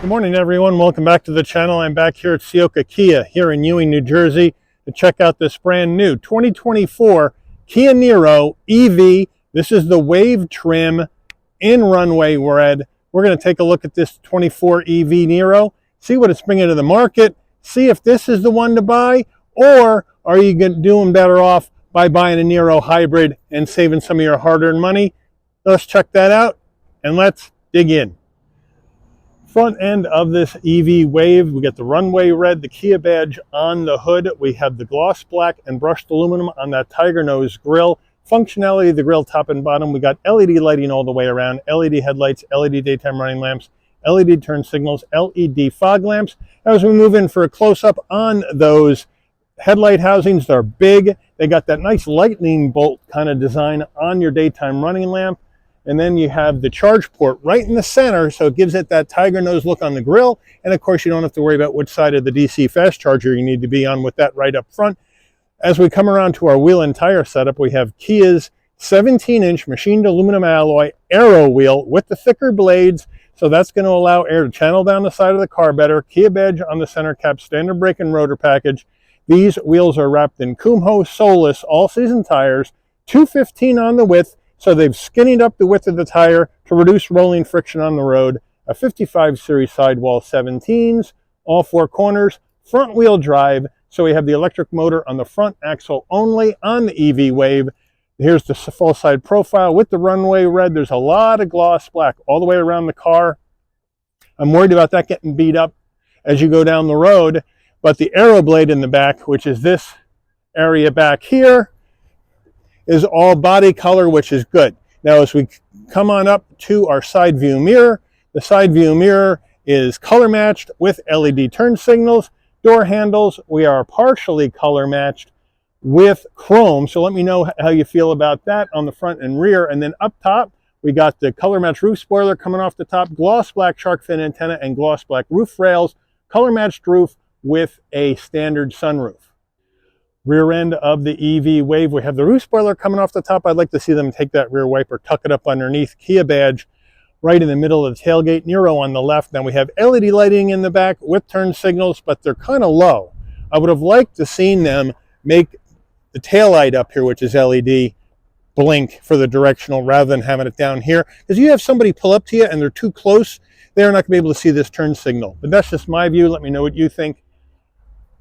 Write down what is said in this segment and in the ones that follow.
Good morning, everyone. Welcome back to the channel. I'm back here at Ciocca Kia here in Ewing, New Jersey to check out this brand new 2024 Kia Niro EV. This is the Wave trim in runway red. We're going to take a look at this 24 EV Niro, see what it's bringing to the market, see if this is the one to buy, or are you doing better off by buying a Niro hybrid and saving some of your hard-earned money? Let's check that out and let's dig in. Front end of this EV Wave, we get the runway red, the Kia badge on the hood. We have the gloss black and brushed aluminum on that tiger nose grille. Functionality of the grille top and bottom, we got LED lighting all the way around, LED headlights, LED daytime running lamps, LED turn signals, LED fog lamps. As we move in for a close-up on those headlight housings, they're big. They got that nice lightning bolt kind of design on your daytime running lamp. And then you have the charge port right in the center, so it gives it that tiger nose look on the grille. And of course, you don't have to worry about which side of the DC fast charger you need to be on with that right up front. As we come around to our wheel and tire setup, we have Kia's 17-inch machined aluminum alloy aero wheel with the thicker blades. So that's going to allow air to channel down the side of the car better. Kia badge on the center cap, standard brake and rotor package. These wheels are wrapped in Kumho Solus all-season tires, 215 on the width. So they've skinnied up the width of the tire to reduce rolling friction on the road. A 55 series sidewall 17s, all four corners, front wheel drive. So we have the electric motor on the front axle only on the EV Wave. Here's the full side profile with the runway red. There's a lot of gloss black all the way around the car. I'm worried about that getting beat up as you go down the road. But the aero blade in the back, which is this area back here, is all body color, which is good. Now, as we come on up to our side view mirror, the side view mirror is color matched with LED turn signals. Door handles, we are partially color matched with chrome. So let me know how you feel about that on the front and rear. And then up top, we got the color matched roof spoiler coming off the top, gloss black shark fin antenna and gloss black roof rails, color matched roof with a standard sunroof. Rear end of the EV Wave, we have the roof spoiler coming off the top. I'd like to see them take that rear wiper, tuck it up underneath. Kia badge right in the middle of the tailgate, Niro on the left. Then we have LED lighting in the back with turn signals, but they're kind of low. I would have liked to seen them make the tail light up here, which is LED, blink for the directional rather than having it down here. Because you have somebody pull up to you and they're too close, they're not going to be able to see this turn signal. But that's just my view. Let me know what you think.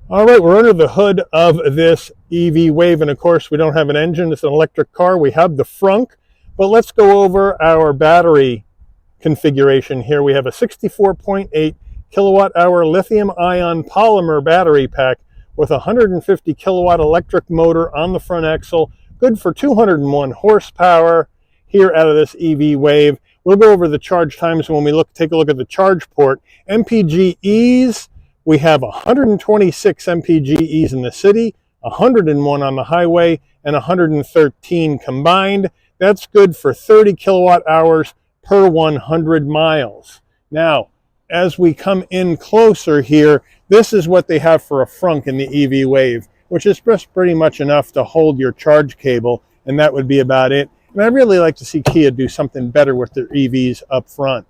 All right, we're under the hood of this EV Wave, and of course, we don't have an engine. It's an electric car. We have the frunk, but let's go over our battery configuration here. We have a 64.8 kilowatt-hour lithium-ion polymer battery pack with a 150 kilowatt electric motor on the front axle, good for 201 horsepower here out of this EV Wave. We'll go over the charge times when we take a look at the charge port. MPGEs, we have 126 MPGEs in the city, 101 on the highway, and 113 combined. That's good for 30 kilowatt hours per 100 miles. Now, as we come in closer here, this is what they have for a frunk in the EV Wave, which is just pretty much enough to hold your charge cable, and that would be about it. And I'd really like to see Kia do something better with their EVs up front.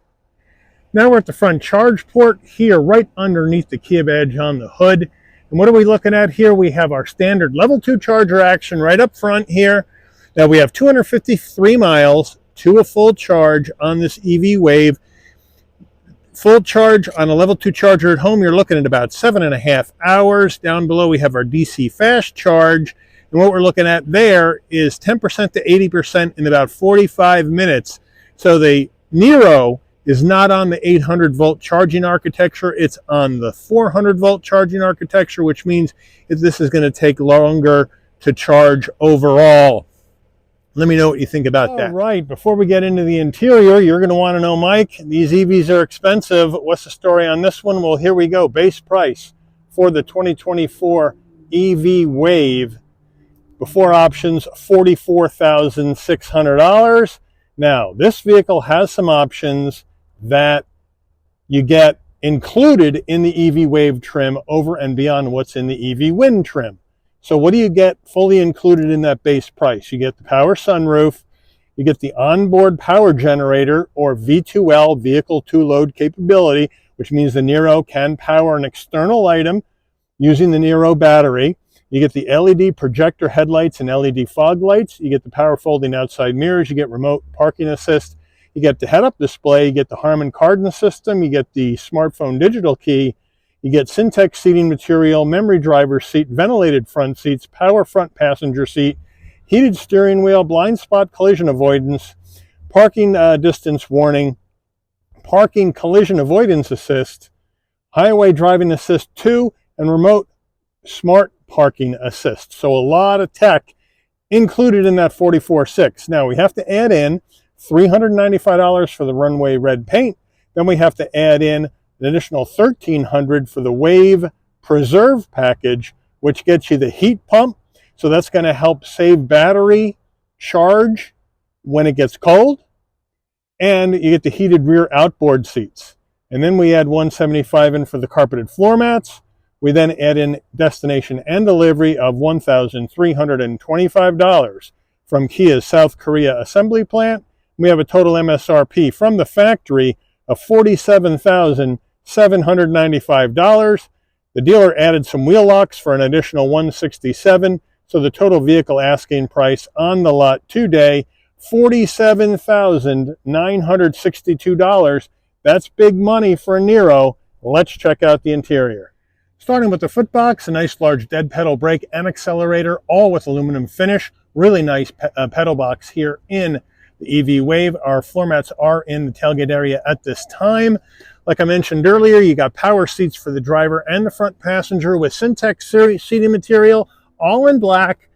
Now we're at the front charge port here, right underneath the Kia badge on the hood. And what are we looking at here? We have our standard level 2 charger action right up front here. Now we have 253 miles to a full charge on this EV Wave. Full charge on a level 2 charger at home, you're looking at about 7.5 hours. Down below we have our DC fast charge. And what we're looking at there is 10% to 80% in about 45 minutes. So the Niro is not on the 800 volt charging architecture. It's on the 400 volt charging architecture, which means this is going to take longer to charge overall. Let me know what you think about that. All right, before we get into the interior, you're going to want to know, Mike, these EVs are expensive. What's the story on this one? Well, here we go. Base price for the 2024 EV Wave, before options, $44,600. Now, this vehicle has some options that you get included in the EV Wave trim over and beyond what's in the EV Wind trim. So what do you get fully included in that base price? You get the power sunroof, you get the onboard power generator or V2L, vehicle to load capability, which means the Niro can power an external item using the Niro battery. You get the LED projector headlights and LED fog lights. You get the power folding outside mirrors. You get remote parking assist. You get the head-up display. You get the Harman Kardon system. You get the smartphone digital key. You get Syntex seating material, memory driver's seat, ventilated front seats, power front passenger seat, heated steering wheel, blind spot collision avoidance, parking distance warning, parking collision avoidance assist, highway driving assist 2, and remote smart parking assist. So a lot of tech included in that $44,600. Now we have to add in $395 for the runway red paint. Then we have to add in an additional $1,300 for the Wave Preserve package, which gets you the heat pump. So that's going to help save battery charge when it gets cold. And you get the heated rear outboard seats. And then we add $175 in for the carpeted floor mats. We then add in destination and delivery of $1,325 from Kia's South Korea assembly plant. We have a total MSRP from the factory of $47,795. The dealer added some wheel locks for an additional $167. So the total vehicle asking price on the lot today, $47,962. That's big money for a Niro. Let's check out the interior. Starting with the footbox, a nice large dead pedal brake and accelerator, all with aluminum finish. Really nice pedal box here in the EV Wave. Our floor mats are in the tailgate area at this time. Like I mentioned earlier, you got power seats for the driver and the front passenger with Syntex seating material, all in black,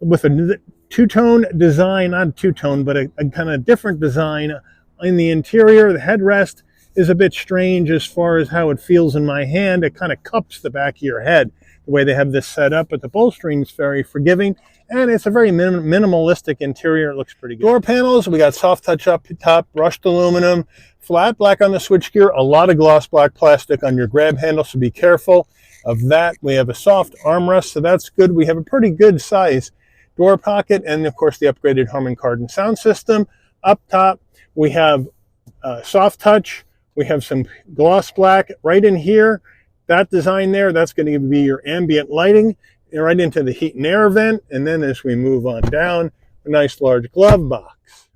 with a two-tone design, not two-tone, but a kind of different design in the interior. The headrest is a bit strange as far as how it feels in my hand. It kind of cups the back of your head, the way they have this set up, but the bolstering is very forgiving, and it's a very minimalistic interior. It looks pretty good. Door panels, we got soft touch up top, brushed aluminum, flat black on the switchgear, a lot of gloss black plastic on your grab handle, so be careful of that. We have a soft armrest, so that's good. We have a pretty good size door pocket, and of course the upgraded Harman Kardon sound system. Up top, we have soft touch. We have some gloss black right in here. That design there, that's going to be your ambient lighting right into the heat and air vent. And then as we move on down, a nice large glove box.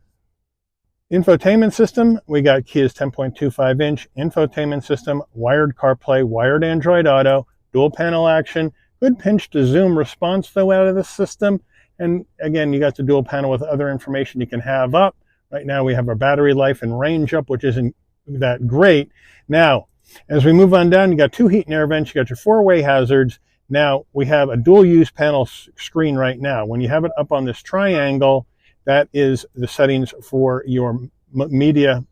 Infotainment system, we got Kia's 10.25-inch infotainment system, wired CarPlay, wired Android Auto, dual panel action, good pinch to zoom response though out of the system. And again, you got the dual panel with other information you can have up. Right now we have our battery life and range up, which isn't that great. Now, as we move on down, you got two heat and air vents, you got your four-way hazards. Now, we have a dual-use panel screen right now. When you have it up on this triangle, that is the settings for your media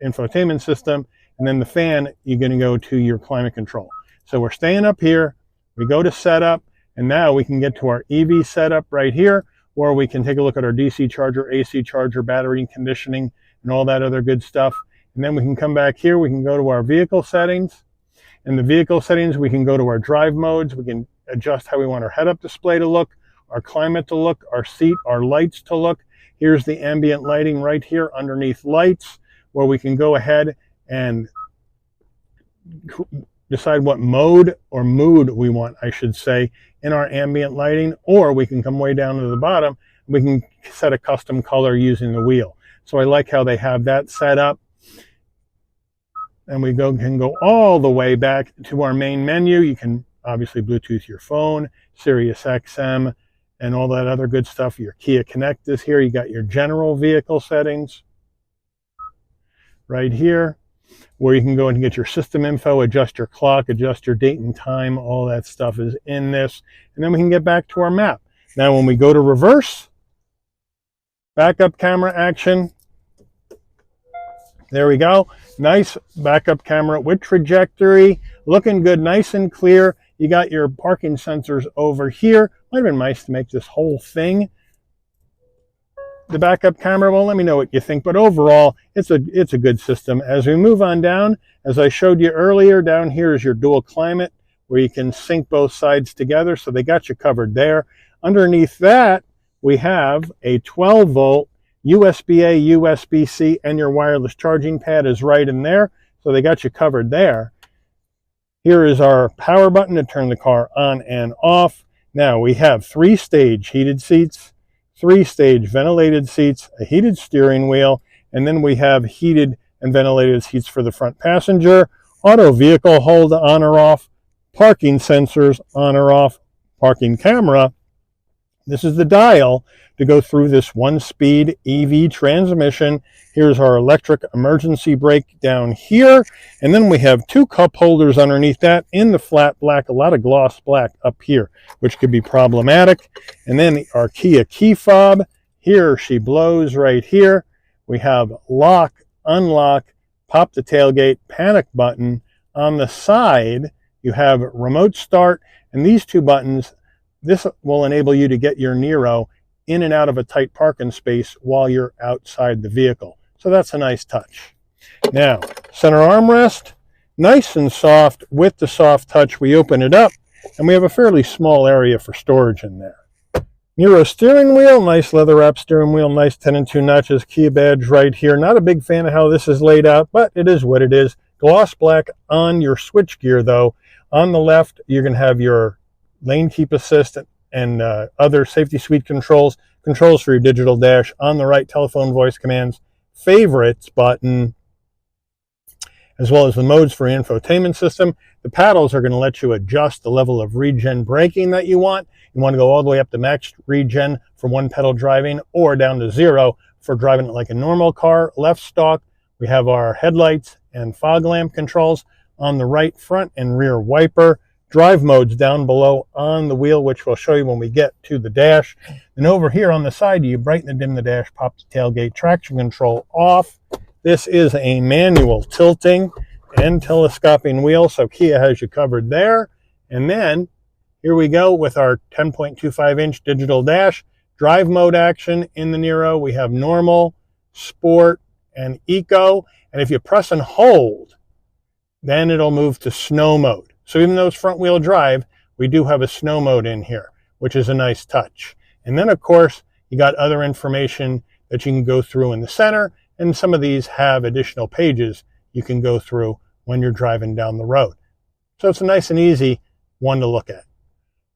infotainment system. And then the fan, you're going to go to your climate control. So we're staying up here. We go to setup, and now we can get to our EV setup right here, or we can take a look at our DC charger, AC charger, battery conditioning, and all that other good stuff. And then we can come back here, we can go to our vehicle settings. In the vehicle settings, we can go to our drive modes. We can adjust how we want our head-up display to look, our climate to look, our seat, our lights to look. Here's the ambient lighting right here underneath lights, where we can go ahead and decide what mode or mood we want, I should say, in our ambient lighting, or we can come way down to the bottom. We can set a custom color using the wheel. So I like how they have that set up. And we can go all the way back to our main menu. You can obviously Bluetooth your phone, Sirius XM, and all that other good stuff. Your Kia Connect is here. You got your general vehicle settings right here, where you can go and get your system info, adjust your clock, adjust your date and time. All that stuff is in this. And then we can get back to our map. Now, when we go to reverse, backup camera action. There we go. Nice backup camera with trajectory. Looking good, nice and clear. You got your parking sensors over here. Might have been nice to make this whole thing the backup camera. Well, let me know what you think. But overall, it's a good system. As we move on down, as I showed you earlier, down here is your dual climate, where you can sync both sides together. So they got you covered there. Underneath that, we have a 12-volt USB-A, USB-C, and your wireless charging pad is right in there. So they got you covered there. Here is our power button to turn the car on and off. Now we have 3-stage heated seats, 3-stage ventilated seats, a heated steering wheel, and then we have heated and ventilated seats for the front passenger, auto vehicle hold on or off, parking sensors on or off, parking camera. This is the dial to go through this 1-speed EV transmission. Here's our electric emergency brake down here. And then we have 2 cup holders underneath that in the flat black, a lot of gloss black up here, which could be problematic. And then our Kia key fob. Here she blows right here. We have lock, unlock, pop the tailgate, panic button. On the side, you have remote start, and these 2 buttons, this will enable you to get your Niro in and out of a tight parking space while you're outside the vehicle. So that's a nice touch. Now, center armrest, nice and soft. With the soft touch, we open it up, and we have a fairly small area for storage in there. Niro steering wheel, nice leather wrap steering wheel, nice 10 and 2 notches, Kia badge right here. Not a big fan of how this is laid out, but it is what it is. Gloss black on your switch gear though. On the left, you're going to have your lane keep assist and other safety suite controls for your digital dash. On the right, telephone voice commands, favorites button, as well as the modes for your infotainment system. The paddles are going to let you adjust the level of regen braking that you want. You want to go all the way up to max regen for 1 pedal driving, or down to 0 for driving it like a normal car. Left stalk, we have our headlights and fog lamp controls. On the right, front and rear wiper. Drive modes down below on the wheel, which we'll show you when we get to the dash. And over here on the side, you brighten and dim the dash, pop the tailgate, traction control off. This is a manual tilting and telescoping wheel, so Kia has you covered there. And then here we go with our 10.25-inch digital dash. Drive mode action in the Niro. We have normal, sport, and eco. And if you press and hold, then it'll move to snow mode. So even though it's front wheel drive, we do have a snow mode in here, which is a nice touch. And then of course, you got other information that you can go through in the center, and some of these have additional pages you can go through when you're driving down the road. So it's a nice and easy one to look at.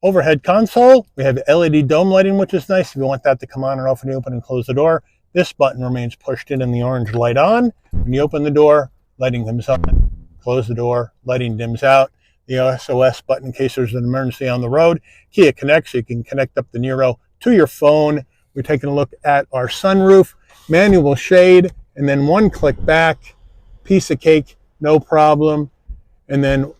Overhead console, we have LED dome lighting, which is nice if you want that to come on or off when you open and close the door. This button remains pushed in and the orange light on. When you open the door, lighting comes on. Close the door, lighting dims out. The SOS button in case there's an emergency on the road. Kia Connect, so you can connect up the Niro to your phone. We're taking a look at our sunroof, manual shade, and then 1 click back, piece of cake, no problem. And then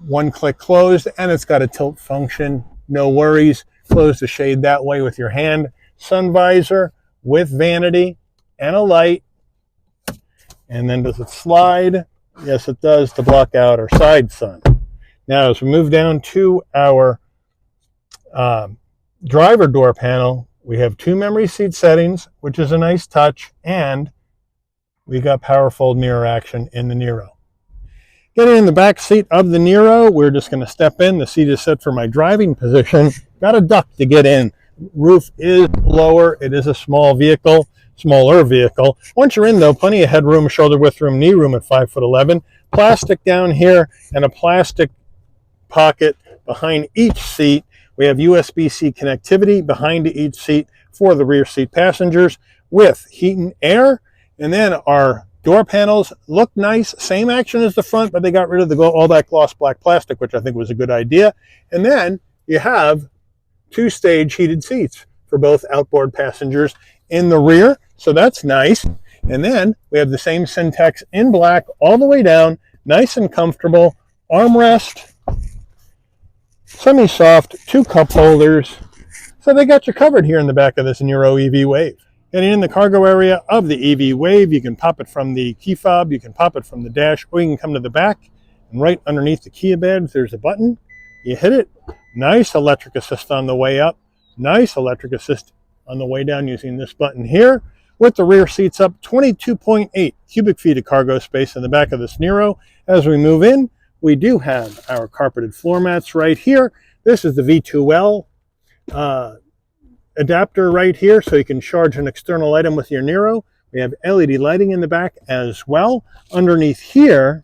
1 click closed, and it's got a tilt function, no worries. Close the shade that way with your hand. Sun visor with vanity and a light. And then does it slide? Yes, it does, to block out our side sun. Now, as we move down to our driver door panel, we have 2 memory seat settings, which is a nice touch, and we got power fold mirror action in the Niro. Getting in the back seat of the Niro, we're just going to step in. The seat is set for my driving position. Got a duct to get in. Roof is lower. It is a smaller vehicle. Once you're in, though, plenty of headroom, shoulder width room, knee room at 5'11". Plastic down here and a plastic pocket behind each seat. We have USB-C connectivity behind each seat for the rear seat passengers with heat and air. And then our door panels look nice, same action as the front, but they got rid of all that gloss black plastic, which I think was a good idea. And then you have 2-stage heated seats for both outboard passengers in the rear, so that's nice. And then we have the same Syntax in black all the way down, nice and comfortable. Armrest, semi-soft, 2 cup holders. So they got you covered here in the back of this Niro EV Wave. Getting in the cargo area of the EV Wave, you can pop it from the key fob, you can pop it from the dash, or you can come to the back, and right underneath the Kia badge, there's a button. You hit it. Nice electric assist on the way up. Nice electric assist on the way down using this button here. With the rear seats up, 22.8 cubic feet of cargo space in the back of this Niro. As we move in, we do have our carpeted floor mats right here. This is the V2L adapter right here, so you can charge an external item with your Niro. We have LED lighting in the back as well. Underneath here,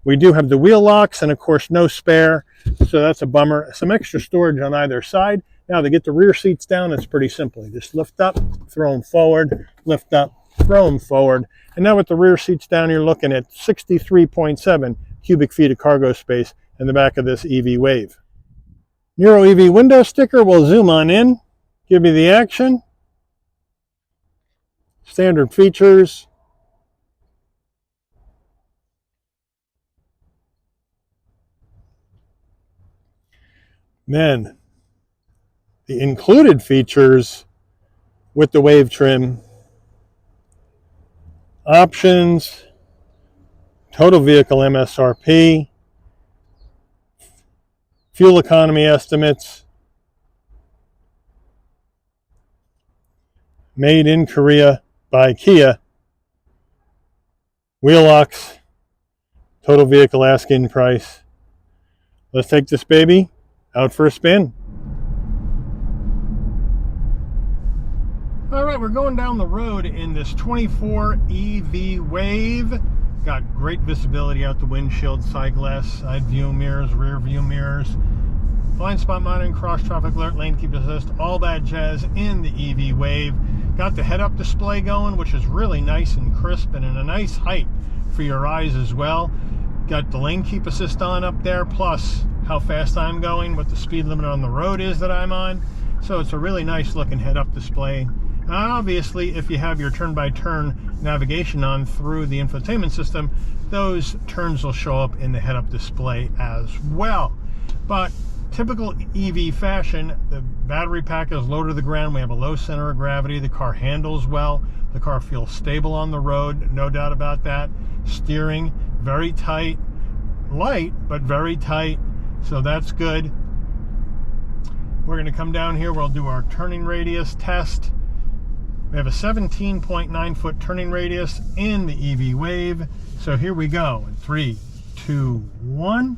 We do have the wheel locks and of course no spare, so that's a bummer. Some extra storage on either side. Now to get the rear seats down, it's pretty simple. You just lift up, throw them forward, lift up, throw them forward. And now with the rear seats down, you're looking at 63.7 cubic feet of cargo space in the back of this EV Wave. Niro EV window sticker, we'll zoom on in, give you the action. Standard features. Then the included features with the Wave trim. Options, total vehicle MSRP, fuel economy estimates, made in Korea by Kia, wheel locks, total vehicle asking price. Let's take this baby out for a spin. All right, we're going down the road in this 24 EV Wave. Got great visibility out the windshield, side glass, side view mirrors, rear view mirrors, blind spot monitoring, cross traffic alert, lane keep assist, all that jazz in the EV Wave. Got the head-up display going, which is really nice and crisp and in a nice height for your eyes as well. Got the lane keep assist on up there, plus how fast I'm going, what the speed limit on the road is that I'm on. So it's a really nice looking head-up display. And obviously, if you have your turn-by-turn navigation on through the infotainment system, those turns will show up in the head-up display as well. But typical EV fashion, the battery pack is low to the ground. We have a low center of gravity. The car handles well. The car feels stable on the road, no doubt about that. Steering, very tight. Light, but very tight. So that's good. We're going to come down here. We'll do our turning radius test. We have a 17.9 foot turning radius in the EV Wave. So here we go. In 3, 2, 1.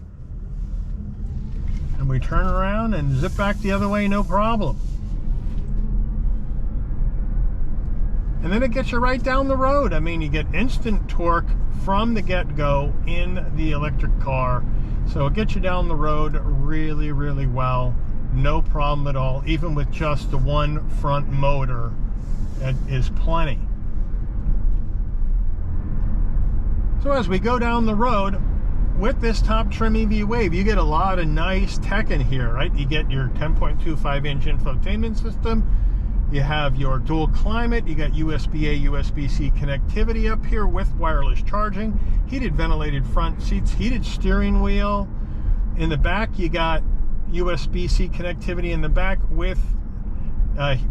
And we turn around and zip back the other way, no problem. And then it gets you right down the road. I mean, you get instant torque from the get-go in the electric car. So it gets you down the road really, really well. No problem at all. Even with just the one front motor, that is plenty. So as we go down the road with this top trim EV Wave, you get a lot of nice tech in here, right? You get your 10.25 inch infotainment system. You have your dual climate. You got USB-A, USB-C connectivity up here with wireless charging. Heated ventilated front seats, heated steering wheel. In the back, you got USB-C connectivity in the back with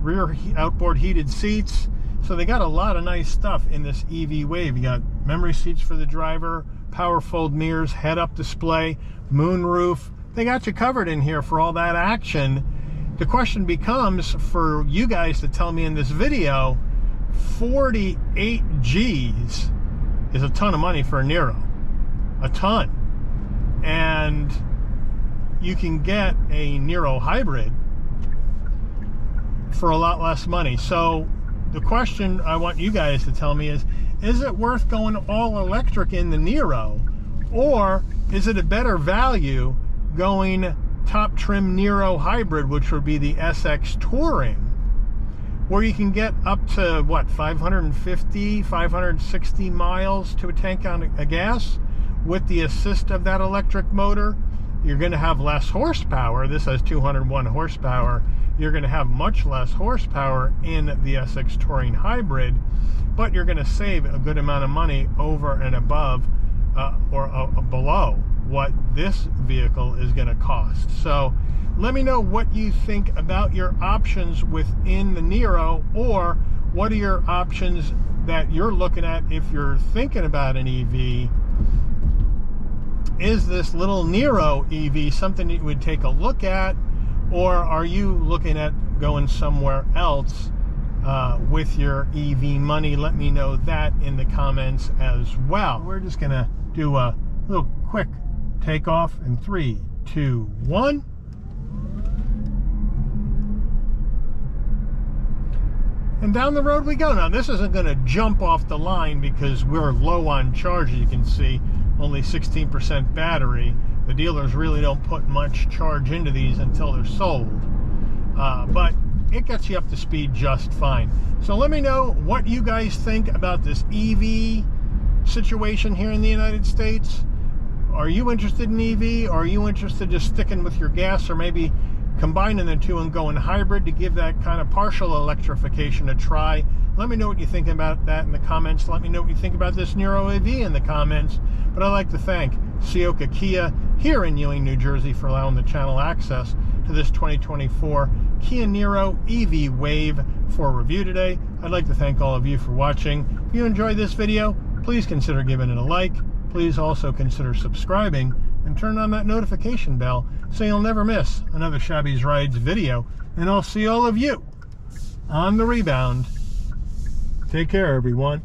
rear outboard heated seats. So they got a lot of nice stuff in this EV Wave. You got memory seats for the driver, power fold mirrors, head-up display, moonroof. They got you covered in here for all that action. The question becomes for you guys to tell me in this video, 48 G's is a ton of money for a Niro. A ton. And you can get a Niro hybrid for a lot less money. So the question I want you guys to tell me is it worth going all electric in the Niro, or is it a better value going top trim Niro hybrid, which would be the SX Touring, where you can get up to what, 550, 560 miles to a tank on a gas with the assist of that electric motor. You're going to have less horsepower. This has 201 horsepower. You're going to have much less horsepower in the SX Touring hybrid, but you're going to save a good amount of money over and above or below what this vehicle is going to cost. So let me know what you think about your options within the Niro, or what are your options that you're looking at if you're thinking about an EV. Is this little Niro EV something that you would take a look at, or are you looking at going somewhere else with your EV money? Let me know that in the comments as well. We're just going to do a little quick takeoff in 3, 2, 1. And down the road we go. Now this isn't going to jump off the line because we're low on charge, as you can see. only 16% battery. The dealers really don't put much charge into these until they're sold. But it gets you up to speed just fine. So let me know what you guys think about this EV situation here in the United States. Are you interested in EV, or are you interested just sticking with your gas, or maybe combining the two and going hybrid to give that kind of partial electrification a try? Let me know what you think about that in the comments. Let me know what you think about this Niro EV in the comments. But I'd like to thank Ciocca Kia here in Ewing, New Jersey, for allowing the channel access to this 2024 Kia Niro EV Wave for review today. I'd like to thank all of you for watching. If you enjoyed this video, please consider giving it a like. Please also consider subscribing and turn on that notification bell so you'll never miss another Shabby's Rides video. And I'll see all of you on the rebound. Take care, everyone.